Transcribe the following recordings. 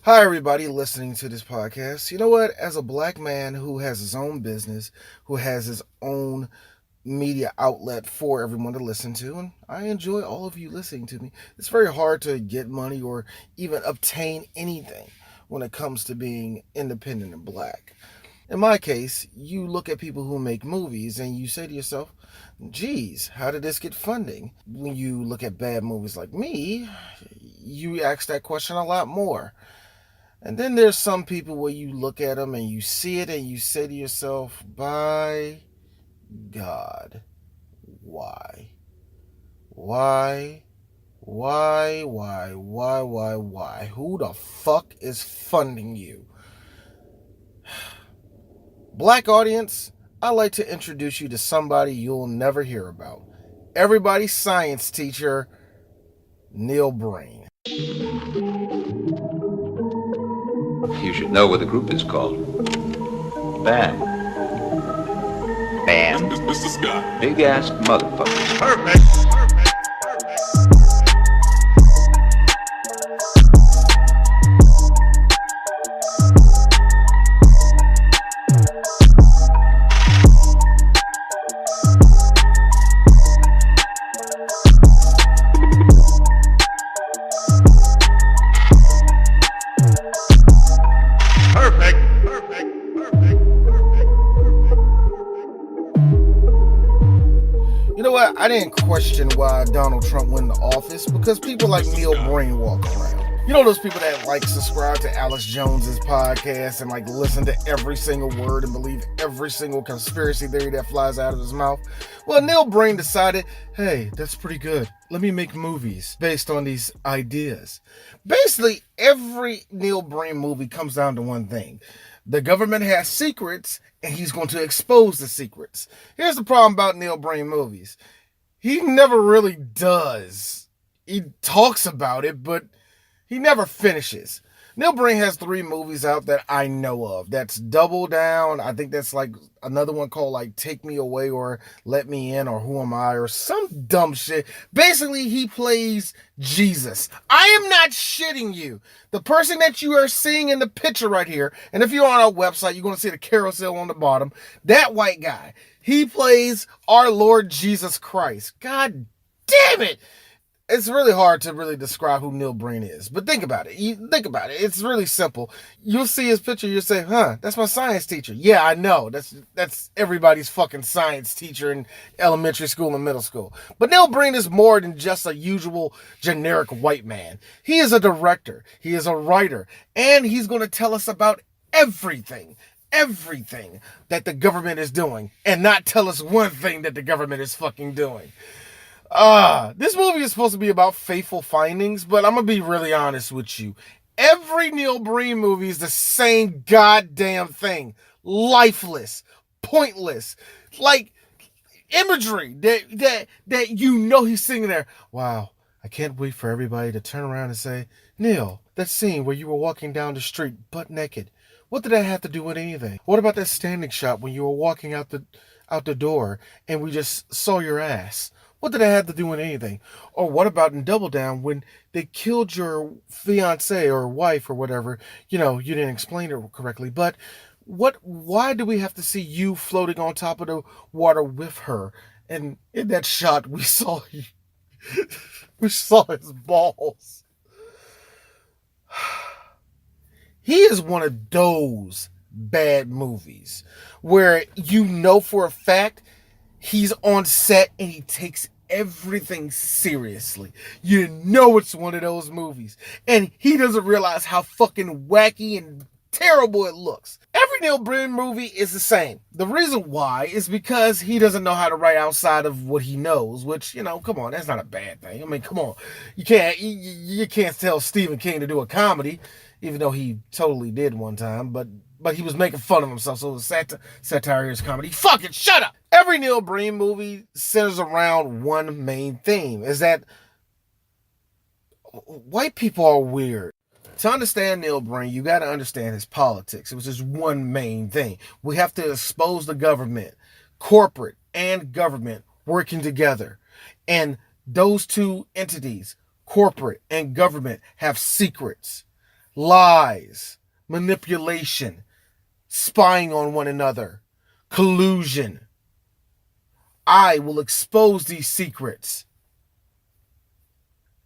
Hi, everybody listening to this podcast. You know what? As a black man who has his own business, who has his own media outlet for everyone to listen to, and I enjoy all of you listening to me, it's very hard to get money or even obtain anything when it comes to being independent and black. In my case, you look at people who make movies and you say to yourself, geez, how did this get funding? When you look at bad movies like me, you ask that question a lot more. And then there's some people where you look at them and you see it and you say to yourself, by God, why? Why? Why? Who the fuck is funding you? Black audience, I'd like to introduce you to somebody you'll never hear about. Everybody's science teacher, Neil Breen. You should know what the group is called. BAM. BAM? Mr. Scott. Big ass motherfuckers. Perfect. You know what? I didn't question why Donald Trump went into office because people like Neil Breen walk around. You know those people that subscribe to Alex Jones's podcast and listen to every single word and believe every single conspiracy theory that flies out of his mouth? Well, Neil Breen decided, hey, that's pretty good. Let me make movies based on these ideas. Basically, every Neil Breen movie comes down to one thing. The government has secrets, and he's going to expose the secrets. Here's the problem about Neil Breen movies. He never really does. He talks about it, but he never finishes. Neil Breen has 3 movies out that I know of. That's Double Down. I think that's another one called Take Me Away or Let Me In or Who Am I or some dumb shit. Basically, he plays Jesus. I am not shitting you. The person that you are seeing in the picture right here, and if you're on our website, you're going to see the carousel on the bottom. That white guy, he plays our Lord Jesus Christ. God damn it. It's really hard to really describe who Neil Breen is, but think about it. It's really simple. You'll see his picture, you'll say, huh, that's my science teacher. Yeah, I know. That's everybody's fucking science teacher in elementary school and middle school. But Neil Breen is more than just a usual generic white man. He is a director. He is a writer. And he's going to tell us about everything that the government is doing and not tell us one thing that the government is fucking doing. This movie is supposed to be about faithful findings, but I'm gonna be really honest with you. Every Neil Breen movie is the same goddamn thing. Lifeless, pointless, imagery that he's sitting there. Wow, I can't wait for everybody to turn around and say, Neil, that scene where you were walking down the street butt naked, what did that have to do with anything? What about that standing shot when you were walking out the door and we just saw your ass? What did that have to do with anything? Or what about in Double Down when they killed your fiance or wife or whatever? You didn't explain it correctly. But why do we have to see you floating on top of the water with her? And in that shot, we saw his balls. He is one of those bad movies where for a fact he's on set and he takes everything seriously. You know it's one of those movies. And he doesn't realize how fucking wacky and terrible it looks. Every Neil Breen movie is the same. The reason why is because he doesn't know how to write outside of what he knows, which, come on, that's not a bad thing. I mean, come on. You can't tell Stephen King to do a comedy, even though he totally did one time, but he was making fun of himself, so it was satire is comedy. Fucking shut up! Every Neil Breen movie centers around one main theme, is that white people are weird. To understand Neil Breen, you got to understand his politics. It was just one main thing. We have to expose the government, corporate and government working together. And those two entities, corporate and government, have secrets. lies, manipulation, spying on one another, collusion. I will expose these secrets.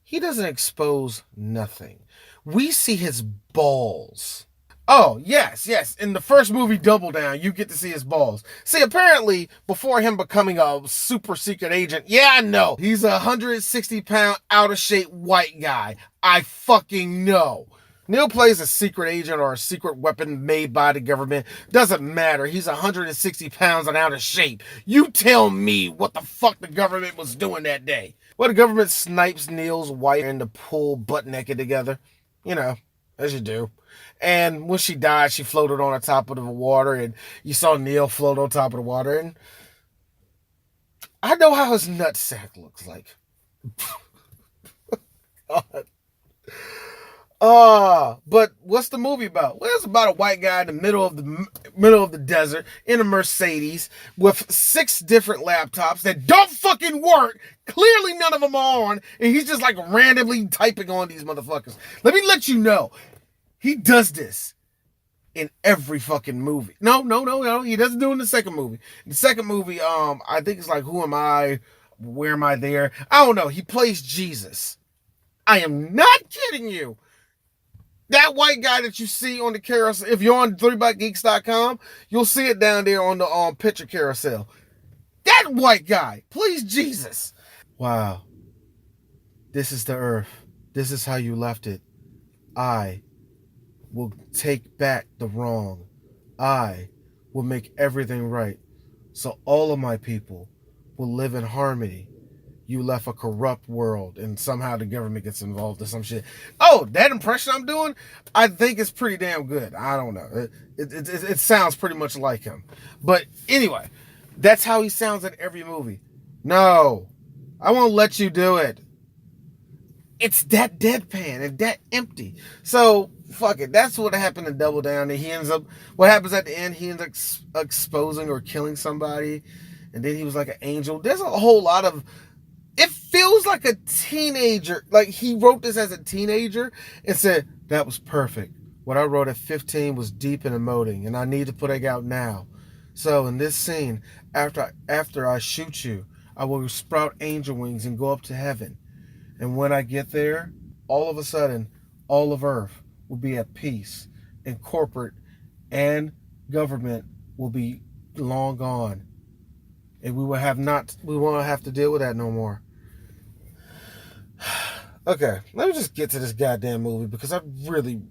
He doesn't expose nothing. We see his balls. Oh, yes. In the first movie, Double Down, you get to see his balls. See, apparently, before him becoming a super secret agent, yeah, I know, he's a 160-pound, out-of-shape white guy. I fucking know. Neil plays a secret agent or a secret weapon made by the government. Doesn't matter. He's 160 pounds and out of shape. You tell me what the fuck the government was doing that day. Well, the government snipes Neil's wife in the pool butt naked together. You know, as you do. And when she died, she floated on the top of the water, and you saw Neil float on top of the water. And I know how his nutsack looks like. God. But what's the movie about? Well, it's about a white guy in the middle of the desert in a Mercedes with 6 different laptops that don't fucking work. Clearly none of them are on, and he's just like randomly typing on these motherfuckers. Let me let you know, he does this in every fucking movie. No, he doesn't do it in the second movie. In the second movie, I think it's like, who am I? Where am I there? I don't know. He plays Jesus. I am not kidding you. That white guy that you see on the carousel, if you're on 3bygeeks.com, you'll see it down there on the picture carousel. That white guy, please Jesus. Wow. This is the earth. This is how you left it. I will take back the wrong. I will make everything right. So all of my people will live in harmony. You left a corrupt world, and somehow the government gets involved in some shit. Oh, that impression I'm doing, I think it's pretty damn good. I don't know. It sounds pretty much like him. But anyway, that's how he sounds in every movie. No, I won't let you do it. It's that deadpan and that empty. So, fuck it. That's what happened in Double Down. And what happens at the end, he ends up exposing or killing somebody. And then he was like an angel. There's a whole lot of... It feels like a teenager. Like he wrote this as a teenager and said, that was perfect. What I wrote at 15 was deep and emoting, and I need to put it out now. So in this scene, after I shoot you, I will sprout angel wings and go up to heaven. And when I get there, all of a sudden, all of Earth will be at peace, and corporate and government will be long gone. And we won't have to deal with that no more. Okay, let me just get to this goddamn movie because I really,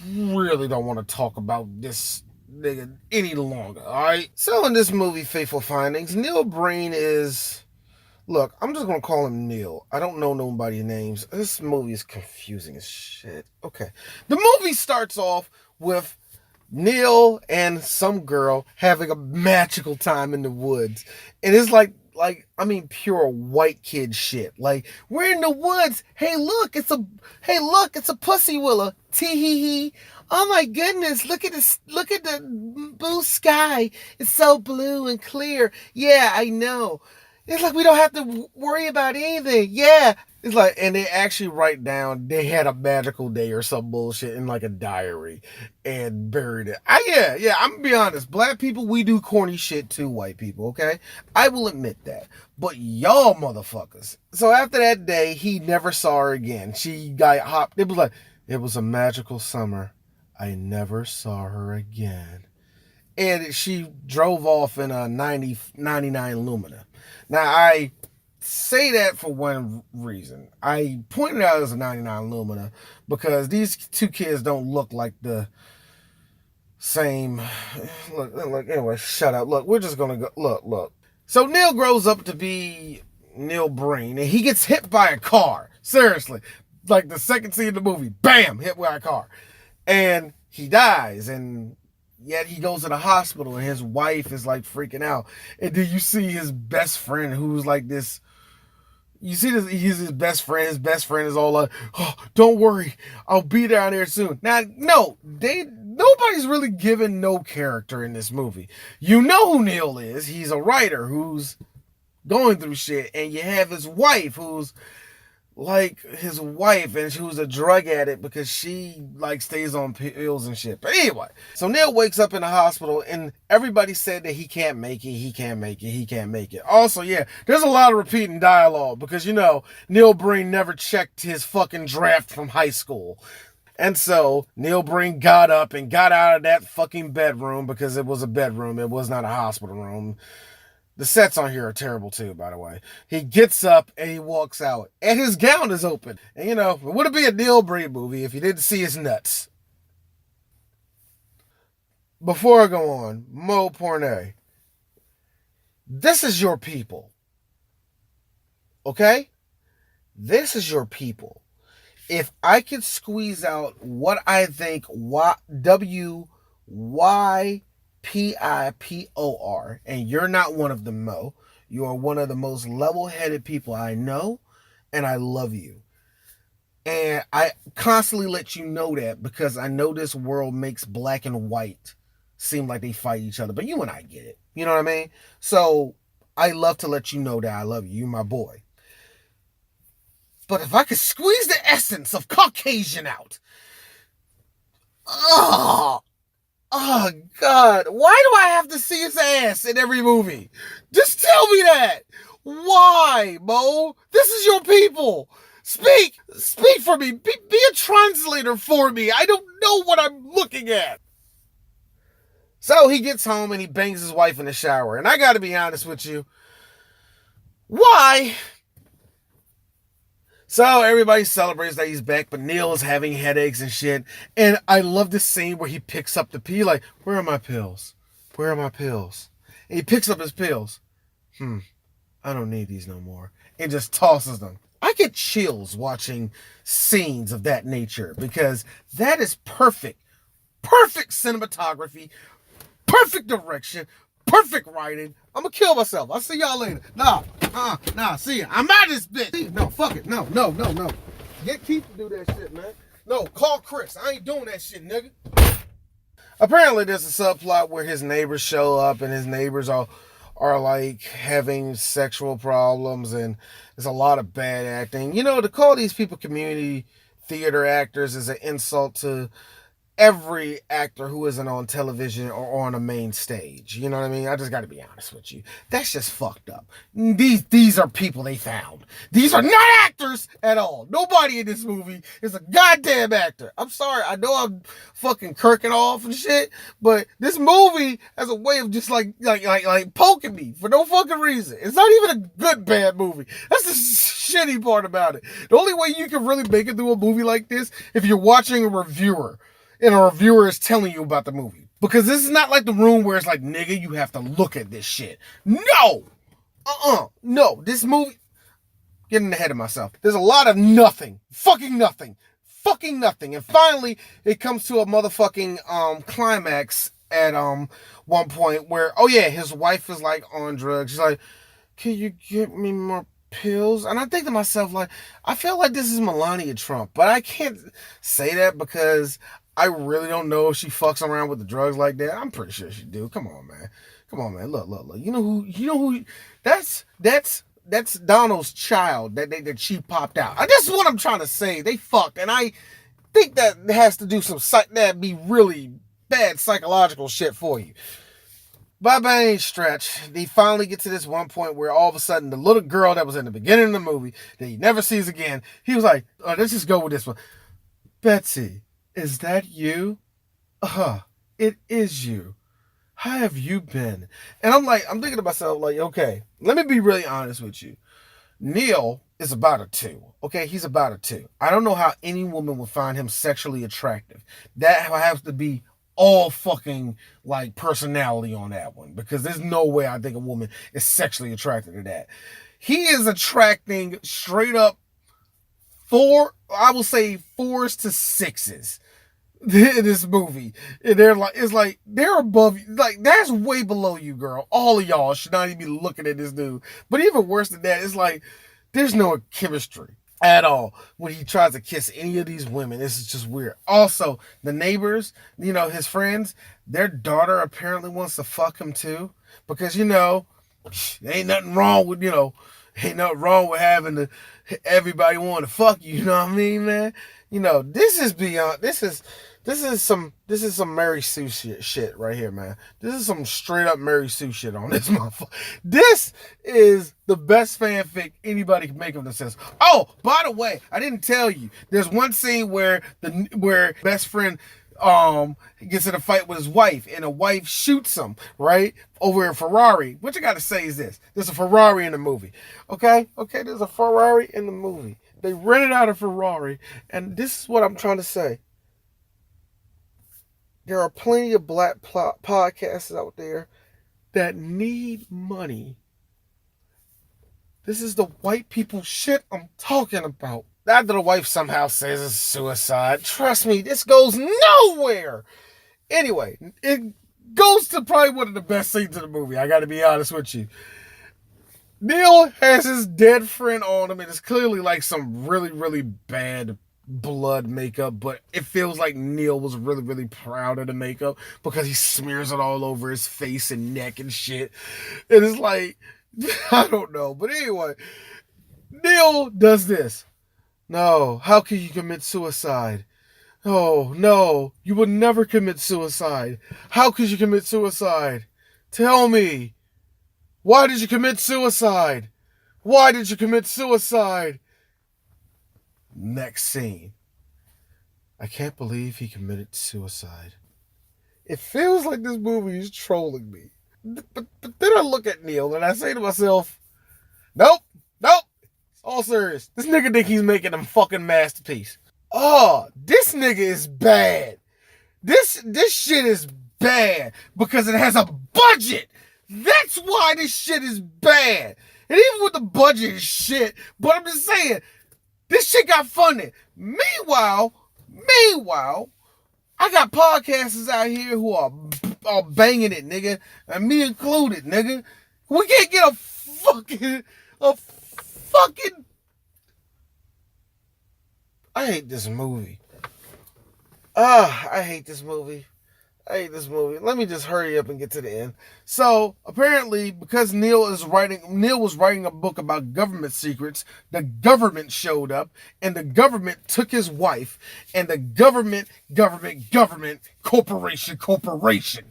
really don't want to talk about this nigga any longer, alright? So in this movie, Fateful Findings, Neil Breen is... Look, I'm just going to call him Neil. I don't know nobody's names. This movie is confusing as shit. Okay. The movie starts off with Neil and some girl having a magical time in the woods. And it's like pure white kid shit. Like, we're in the woods. Hey, look, it's a pussy willow. Tee-hee-hee. Oh my goodness, look at the blue sky. It's so blue and clear. Yeah, I know. It's like we don't have to worry about anything. Yeah. It's like, and they actually write down they had a magical day or some bullshit in like a diary and buried it. Yeah, I'm gonna be honest. Black people, we do corny shit too, white people, okay? I will admit that. But y'all motherfuckers. So after that day, he never saw her again. She got hopped. It was like, it was a magical summer. I never saw her again. And she drove off in a 99 Lumina. Now, I say that for one reason. I pointed out as a 99 Lumina because these two kids don't look like the same. Look, anyway, shut up. Look, we're just going to go. Look. So Neil grows up to be Neil Breen, and he gets hit by a car. Seriously. Like the second scene of the movie. Bam! Hit by a car. And he dies, and... Yet he goes to the hospital and his wife is like freaking out. And then you see his best friend who's like this. You see this, he's his best friend. His best friend is all like, oh, don't worry, I'll be down there soon. Now, no, nobody's really given no character in this movie. You know who Neil is. He's a writer who's going through shit. And you have his wife who's like his wife, and she was a drug addict because she like stays on pills and shit. But anyway, so Neil wakes up in the hospital and everybody said that he can't make it, he can't make it, he can't make it. Also, yeah, there's a lot of repeating dialogue because, you know, Neil Breen never checked his fucking draft from high school. And so Neil Breen got up and got out of that fucking bedroom, because it was a bedroom, it was not a hospital room. The sets on here are terrible too, by the way. He gets up and he walks out, and his gown is open. And you know, it would be a Neil Breen movie if you didn't see his nuts. Before I go on, Mo Pornay, this is your people. Okay? This is your people. If I could squeeze out what I think WYPIPOR, and you're not one of them, Mo. You are one of the most level-headed people I know, and I love you. And I constantly let you know that because I know this world makes black and white seem like they fight each other, but you and I get it. You know what I mean? So I love to let you know that I love you. You're my boy. But if I could squeeze the essence of Caucasian out, oh God, why do I have to see his ass in every movie? Just tell me that. Why, Mo? This is your people. Speak for me. Be a translator for me. I don't know what I'm looking at. So he gets home and he bangs his wife in the shower. And I gotta be honest with you. Why? So everybody celebrates that he's back, but Neil is having headaches and shit. And I love this scene where he picks up the pee, like, where are my pills? Where are my pills? And he picks up his pills. I don't need these no more. And just tosses them. I get chills watching scenes of that nature because that is perfect. Perfect cinematography. Perfect direction. Perfect writing. I'm gonna kill myself. I'll see y'all later. Nah, see ya. I'm out of this bitch. No, fuck it. No. Get Keith to do that shit, man. No, call Chris. I ain't doing that shit, nigga. Apparently there's a subplot where his neighbors show up and his neighbors are like having sexual problems, and there's a lot of bad acting. You know, to call these people community theater actors is an insult to every actor who isn't on television or on a main stage. You know what I mean? I just gotta be honest with you. That's just fucked up. These are people they found. These are not actors at all. Nobody in this movie is a goddamn actor. I'm sorry. I know I'm fucking kirking off and shit, but this movie has a way of just like poking me for no fucking reason. It's not even a good bad movie. That's the shitty part about it. The only way you can really make it through a movie like this if you're watching a reviewer and a reviewer is telling you about the movie. Because this is not like The Room where it's like, nigga, you have to look at this shit. No! No. This movie... Getting ahead of myself. There's a lot of nothing. Fucking nothing. And finally, it comes to a motherfucking climax at one point where, oh yeah, his wife is like on drugs. She's like, can you get me more pills? And I think to myself, like, I feel like this is Melania Trump, but I can't say that because I really don't know if she fucks around with the drugs like that. I'm pretty sure she do. Come on, man. Look. You know who? That's Donald's child that she popped out. That's what I'm trying to say. They fucked, and I think that has to do that'd be really bad psychological shit for you. By any stretch, they finally get to this one point where all of a sudden the little girl that was in the beginning of the movie that he never sees again, he was like, oh, let's just go with this one. Betsy, is that you? It is you. How have you been? And I'm thinking to myself, like, okay, let me be really honest with you. Neil is about a 2. Okay, he's about a 2. I don't know how any woman would find him sexually attractive. That has to be all fucking like personality on that one, because there's no way I think a woman is sexually attracted to that. He is attracting straight up 4s to 6s in this movie. And they're above you. Like, that's way below you, girl. All of y'all should not even be looking at this dude. But even worse than that, it's like there's no chemistry at all when he tries to kiss any of these women. This is just weird. Also, the neighbors, his friends, their daughter apparently wants to fuck him too, because there ain't nothing wrong with Ain't nothing wrong with having everybody want to fuck you. You know what I mean, man? This is beyond. This is some Mary Sue shit right here, man. This is some straight up Mary Sue shit on this motherfucker. This is the best fanfic anybody can make of themselves. Oh, by the way, I didn't tell you. There's one scene where best friend gets in a fight with his wife, and the wife shoots him, right? Over a Ferrari. What you gotta say is this. There's a Ferrari in the movie. Okay, there's a Ferrari in the movie. They rented out a Ferrari, and this is what I'm trying to say. There are plenty of black podcasts out there that need money. This is the white people shit I'm talking about. After the wife somehow says it's suicide, trust me, this goes nowhere. Anyway, it goes to probably one of the best scenes in the movie. I gotta be honest with you. Neil has his dead friend on him, and it's clearly like some really, really bad blood makeup, but it feels like Neil was really, really proud of the makeup because he smears it all over his face and neck and shit. And it's like, I don't know. But anyway, Neil does this. No, how can you commit suicide? Oh, no, you would never commit suicide. How could you commit suicide? Tell me. Why did you commit suicide? Why did you commit suicide? Next scene. I can't believe he committed suicide. It feels like this movie is trolling me. But then I look at Neil and I say to myself, nope. It's all serious. This nigga think he's making a fucking masterpiece. Oh, this nigga is bad. This shit is bad because it has a budget. That's why this shit is bad. And even with the budget and shit, but I'm just saying, this shit got funded. Meanwhile, I got podcasters out here who are banging it, nigga. And me included, nigga. We can't get a fucking... I hate this movie. I hate this movie. Let me just hurry up and get to the end. So, apparently, because Neil was writing a book about government secrets, the government showed up, and the government took his wife, and the government, corporation.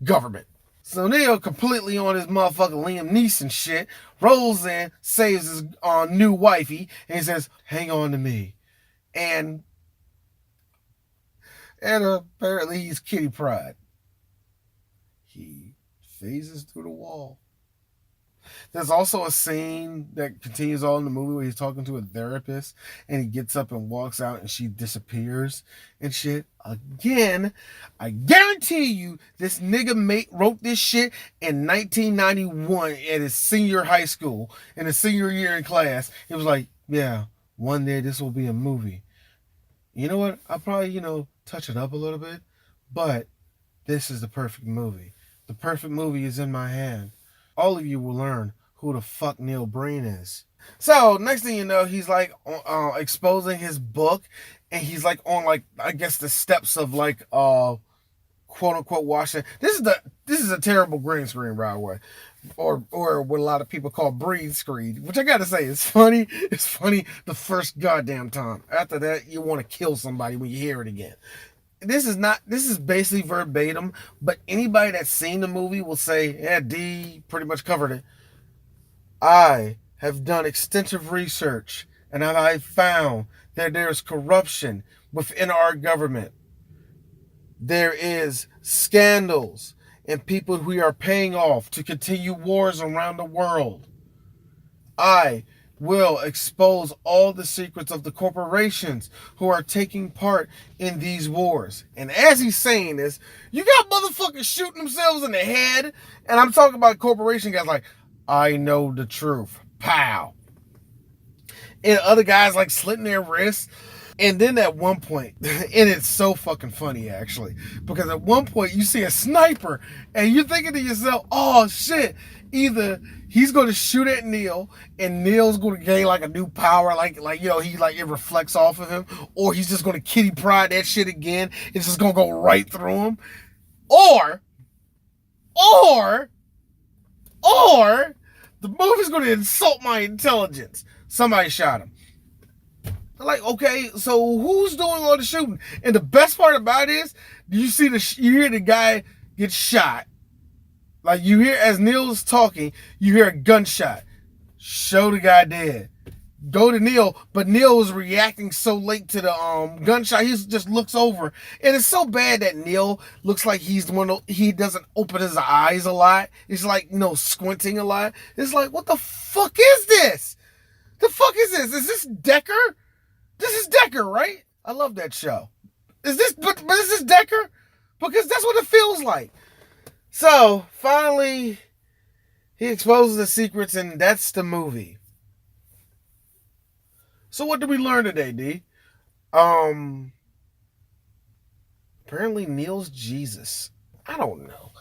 Government. So Neil, completely on his motherfucking Liam Neeson shit, rolls in, saves his new wifey, and he says, hang on to me. And apparently he's kitty pride. He phases through the wall. There's also a scene that continues on in the movie where he's talking to a therapist and he gets up and walks out and she disappears and shit. Again, I guarantee you this nigga wrote this shit in 1991 at his senior high school, in his senior year in class. It was like, yeah, one day this will be a movie. You know what? I'll probably, touch it up a little bit, but this is the perfect movie. The perfect movie is in my hand. All of you will learn who the fuck Neil Breen is. So, next thing you know, he's like exposing his book, and he's like on I guess the steps of quote unquote Washington. This is a terrible green screen, by the way. Or what a lot of people call breathe screen, which I gotta say is funny. It's funny the first goddamn time. After that, you want to kill somebody when you hear it again. This is basically verbatim, but anybody that's seen the movie will say, yeah, D pretty much covered it. I have done extensive research, and I found that there's corruption within our government. There is scandals and people who are paying off to continue wars around the world. I will expose all the secrets of the corporations who are taking part in these wars. And as he's saying this, you got motherfuckers shooting themselves in the head. And I'm talking about corporation guys like, I know the truth. Pow. And other guys like slitting their wrists. And then at one point, and it's so fucking funny actually, because at one point you see a sniper and you're thinking to yourself, oh shit, either he's going to shoot at Neil and Neil's going to gain like a new power, it reflects off of him, or he's just going to kitty pride that shit again. It's just going to go right through him. Or The movie's going to insult my intelligence. Somebody shot him. Like, okay, so who's doing all the shooting? And the best part about it is, you hear the guy get shot. Like, you hear, as Neil's talking, you hear a gunshot. Show the guy dead. Go to Neil, but Neil is reacting so late to the gunshot. He just looks over, and it's so bad that Neil looks like he's the one. He doesn't open his eyes a lot. He's like, squinting a lot. It's like, what the fuck is this? The fuck is this? Is this Decker? This is Decker, right? I love that show. Is this? But is this Decker? Because that's what it feels like. So finally, he exposes the secrets, and that's the movie. So what did we learn today, D? Apparently Neil's Jesus. I don't know.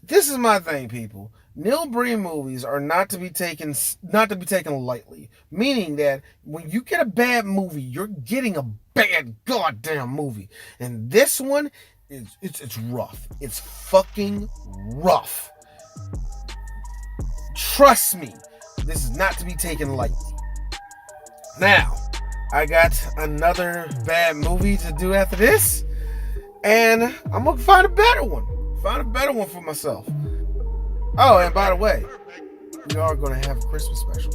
This is my thing, people. Neil Breen movies are not to be taken lightly. Meaning that when you get a bad movie, you're getting a bad goddamn movie. And this one it's rough. It's fucking rough. Trust me, this is not to be taken lightly. Now, I got another bad movie to do after this, and I'm gonna find a better one. Find a better one for myself. Oh, and by the way, we are gonna have a Christmas special.